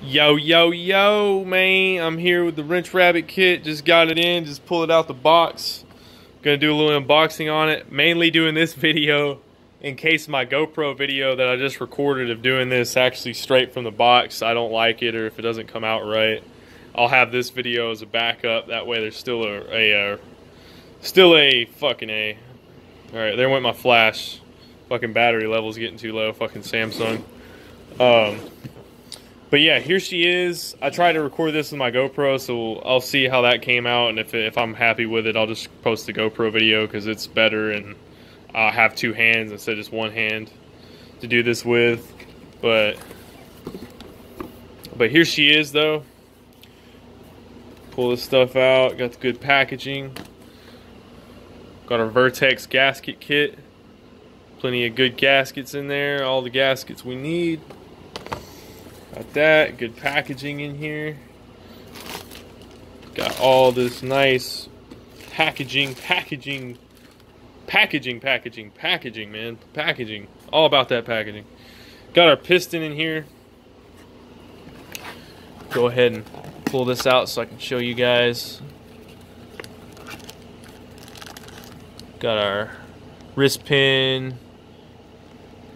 Yo, yo, yo, man. I'm here with the wrench rabbit kit. Just got it in. Just pull it out the box. Gonna do a little unboxing on it. Mainly doing this video in case my GoPro video that I just recorded of doing this actually straight from the box, I don't like it, or if it doesn't come out right, I'll have this video as a backup. That way there's still a fucking A. Alright, there went my flash. Fucking battery level's getting too low. Fucking Samsung. But yeah, here she is. I tried to record this with my GoPro, so I'll see how that came out, and if I'm happy with it, I'll just post the GoPro video because it's better, and I'll have two hands instead of just one hand to do this with. But here she is, though. Pull this stuff out. Got the good packaging. Got our Vertex gasket kit. Plenty of good gaskets in there. All the gaskets we need. Got that. Good packaging in here. Got all this nice packaging, man. Packaging. All about that packaging. Got our piston in here. Go ahead and pull this out so I can show you guys. Got our wrist pin,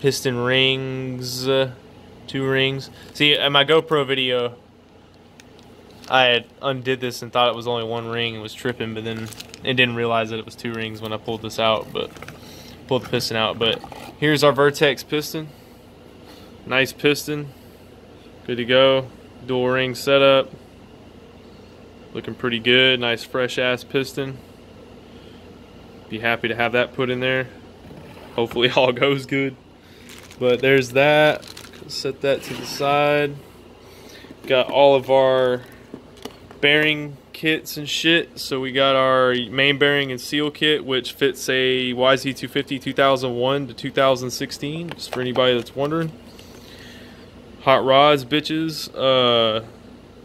piston rings, 2 rings. See, in my GoPro video, I had undid this and thought it was only 1 ring and was tripping, but then I didn't realize that it was 2 rings when I pulled this out, but pulled the piston out. But here's our Vertex piston. Nice piston. Good to go. Dual ring setup. Looking pretty good. Nice fresh ass piston. Be happy to have that put in there. Hopefully all goes good. But there's that. Set that to the side. Got all of our bearing kits and shit. So we got our main bearing and seal kit, which fits a YZ250 2001 to 2016, just for anybody that's wondering. Hot rods, bitches.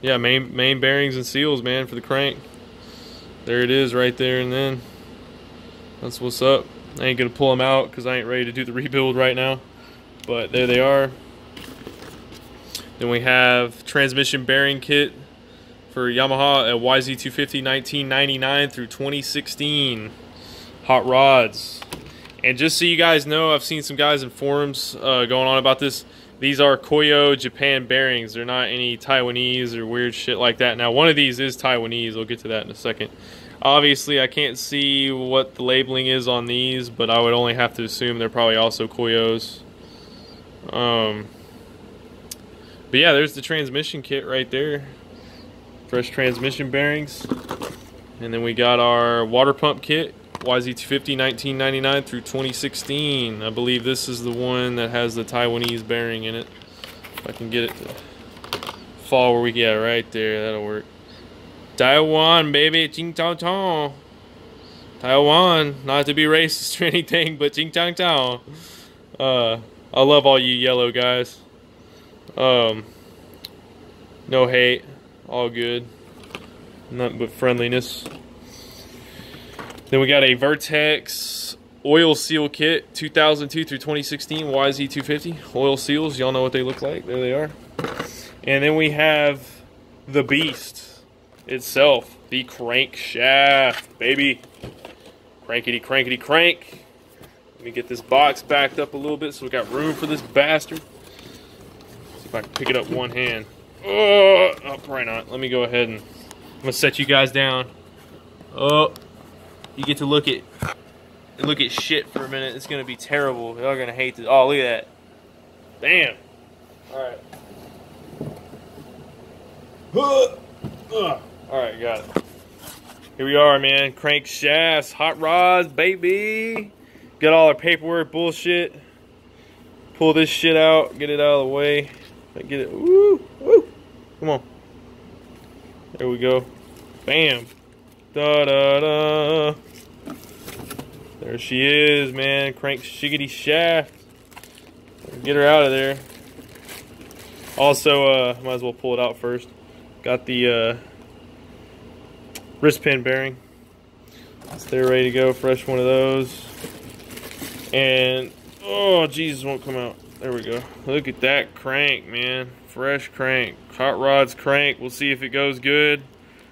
Yeah, main bearings and seals, man, for the crank. There it is right there, and then that's what's up. I ain't gonna pull them out because I ain't ready to do the rebuild right now, but there they are. Then we have transmission bearing kit for Yamaha at YZ250 1999 through 2016. Hot rods. And just so you guys know, I've seen some guys in forums going on about this. These are Koyo Japan bearings. They're not any Taiwanese or weird shit like that. Now, one of these is Taiwanese. We'll get to that in a second. Obviously, I can't see what the labeling is on these, but I would only have to assume they're probably also Koyos. But yeah, there's the transmission kit right there. Fresh transmission bearings. And then we got our water pump kit, YZ250 1999 through 2016. I believe this is the one that has the Taiwanese bearing in it. If I can get it to fall where we get right there, that'll work. Taiwan, baby, ching chao chao. Taiwan, not to be racist or anything, but ching chao chao. I love all you yellow guys. No hate, all good. Nothing but friendliness. Then we got a Vertex oil seal kit, 2002 through 2016, YZ250. Oil seals, y'all know what they look like. There they are. And then we have the beast itself, the crankshaft, baby. Crankety, crankety, crank. Let me get this box backed up a little bit so we got room for this bastard. See if I can pick it up one hand. Oh, probably not. Let me go ahead and I'm gonna set you guys down. Oh, you get to look at shit for a minute. It's gonna be terrible. Y'all gonna hate this. Oh, look at that. Damn. All right. Alright, got it. Here we are, man. Crankshafts, hot rods, baby. Got all our paperwork bullshit. Pull this shit out, get it out of the way. Get it. Woo! Woo! Come on. There we go. Bam. Da da da. There she is, man. Crank shiggity shaft. Get her out of there. Also, might as well pull it out first. Got the wrist pin bearing. So they're ready to go. Fresh one of those. And oh, Jesus, won't come out. There we go. Look at that crank, man. Fresh crank. Hot Rod's crank. We'll see if it goes good.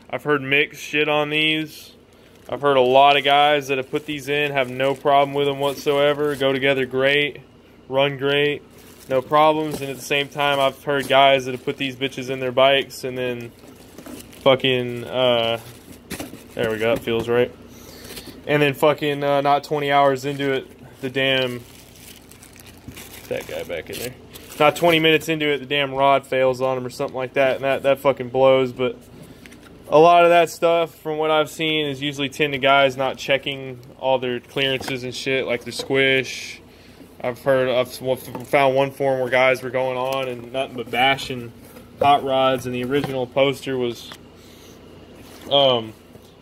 I've heard mixed shit on these. I've heard a lot of guys that have put these in have no problem with them whatsoever. Go together great. Run great. No problems. And at the same time, I've heard guys that have put these bitches in their bikes and then fucking, there we go. That feels right. And then fucking not 20 hours into it, the damn... that guy back in there. Not 20 minutes into it, the damn rod fails on him or something like that, and that fucking blows. But a lot of that stuff, from what I've seen, is usually tend to guys not checking all their clearances and shit, like their squish. I've found one forum where guys were going on and nothing but bashing hot rods, and the original poster was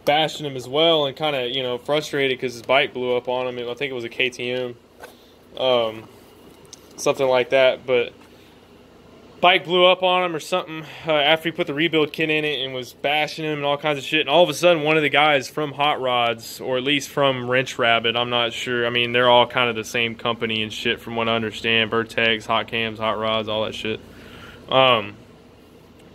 bashing him as well, and kind of, you know, frustrated because his bike blew up on him. I think it was a KTM. Something like that, but bike blew up on him or something after he put the rebuild kit in it and was bashing him and all kinds of shit. And all of a sudden, one of the guys from Hot Rods, or at least from Wrench Rabbit, I'm not sure. I mean, they're all kind of the same company and shit from what I understand. Vertex, Hot Cams, Hot Rods, all that shit. But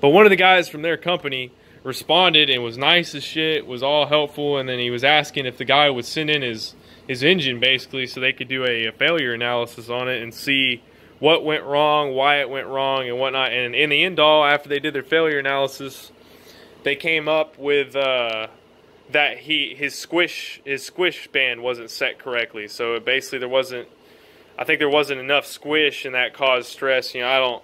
one of the guys from their company responded and was nice as shit, was all helpful, and then he was asking if the guy would send in his engine, basically, so they could do a failure analysis on it and see what went wrong, why it went wrong, and whatnot. And in the end all, after they did their failure analysis, they came up with that his squish band wasn't set correctly. So basically, I think there wasn't enough squish, and that caused stress. You know,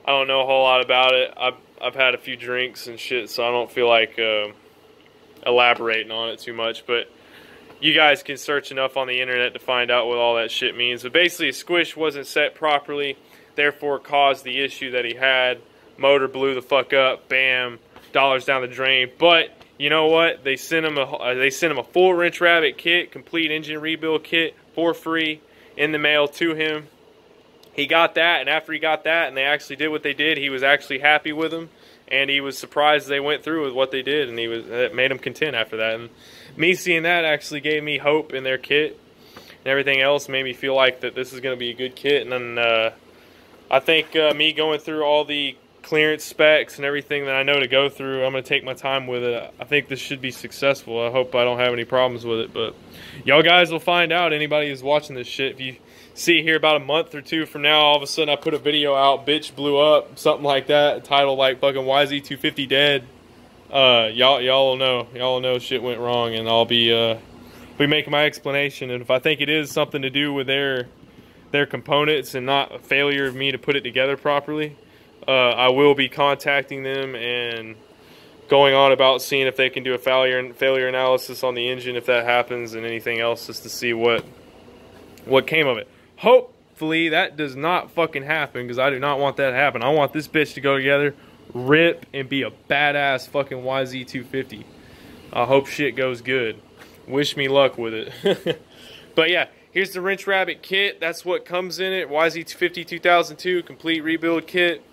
I don't know a whole lot about it. I've had a few drinks and shit, so I don't feel like elaborating on it too much, but you guys can search enough on the internet to find out what all that shit means. But basically, a squish wasn't set properly, therefore caused the issue that he had. Motor blew the fuck up. Bam, dollars down the drain. But you know what? They sent him a full Wrench Rabbit kit, complete engine rebuild kit for free in the mail to him. He got that, and after he got that, and they actually did what they did, he was actually happy with them, and he was surprised they went through with what they did, and it made him content after that. And me seeing that actually gave me hope in their kit, and everything else made me feel like that this is going to be a good kit. And then I think me going through all the clearance specs and everything that I know to go through, I'm going to take my time with it. I think this should be successful. I hope I don't have any problems with it, but y'all guys will find out. Anybody who's watching this shit, if you see here about a month or two from now, all of a sudden I put a video out, bitch blew up, something like that, titled like fucking YZ250 dead, y'all will know shit went wrong, and I'll be making my explanation. And if I think it is something to do with their components and not a failure of me to put it together properly, I will be contacting them and going on about seeing if they can do a failure analysis on the engine if that happens, and anything else, just to see what came of it. Hopefully that does not fucking happen, because I do not want that to happen. I want this bitch to go together, rip, and be a badass fucking YZ250. I hope shit goes good. Wish me luck with it. But yeah, here's the Wrench Rabbit kit. That's what comes in it. YZ250 2002 complete rebuild kit.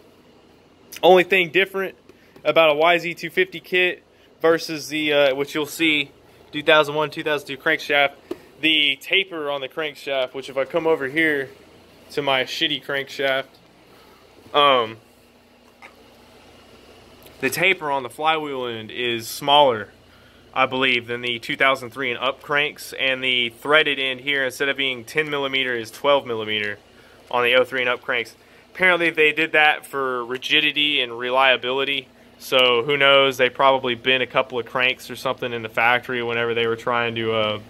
Only thing different about a YZ250 kit versus the which you'll see 2001 2002 crankshaft, the taper on the crankshaft, which if I come over here to my shitty crankshaft, the taper on the flywheel end is smaller, I believe, than the 2003 and up cranks, and the threaded end here, instead of being 10 millimeter, is 12 millimeter on the 03 and up cranks. Apparently they did that for rigidity and reliability, so who knows, they probably bent a couple of cranks or something in the factory whenever they were trying to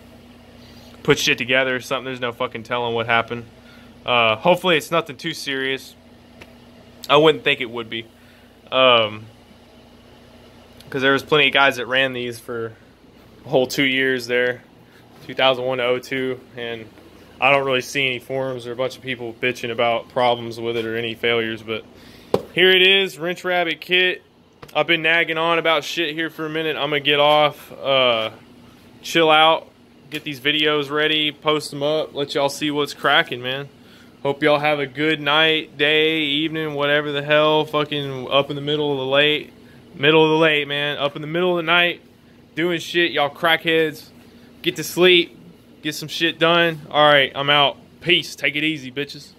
put shit together or something. There's no fucking telling what happened. Hopefully it's nothing too serious. I wouldn't think it would be, because there was plenty of guys that ran these for a whole 2 years there, 2001 to 02, and I don't really see any forums or a bunch of people bitching about problems with it or any failures. But here it is, Wrench Rabbit kit. I've been nagging on about shit here for a minute. I'm gonna get off, chill out, get these videos ready, post them up, let y'all see what's cracking, man. Hope y'all have a good night, day, evening, whatever the hell. Fucking up in the middle of the late, man. Up in the middle of the night, doing shit. Y'all crackheads, get to sleep, get some shit done. All right, I'm out. Peace. Take it easy, bitches.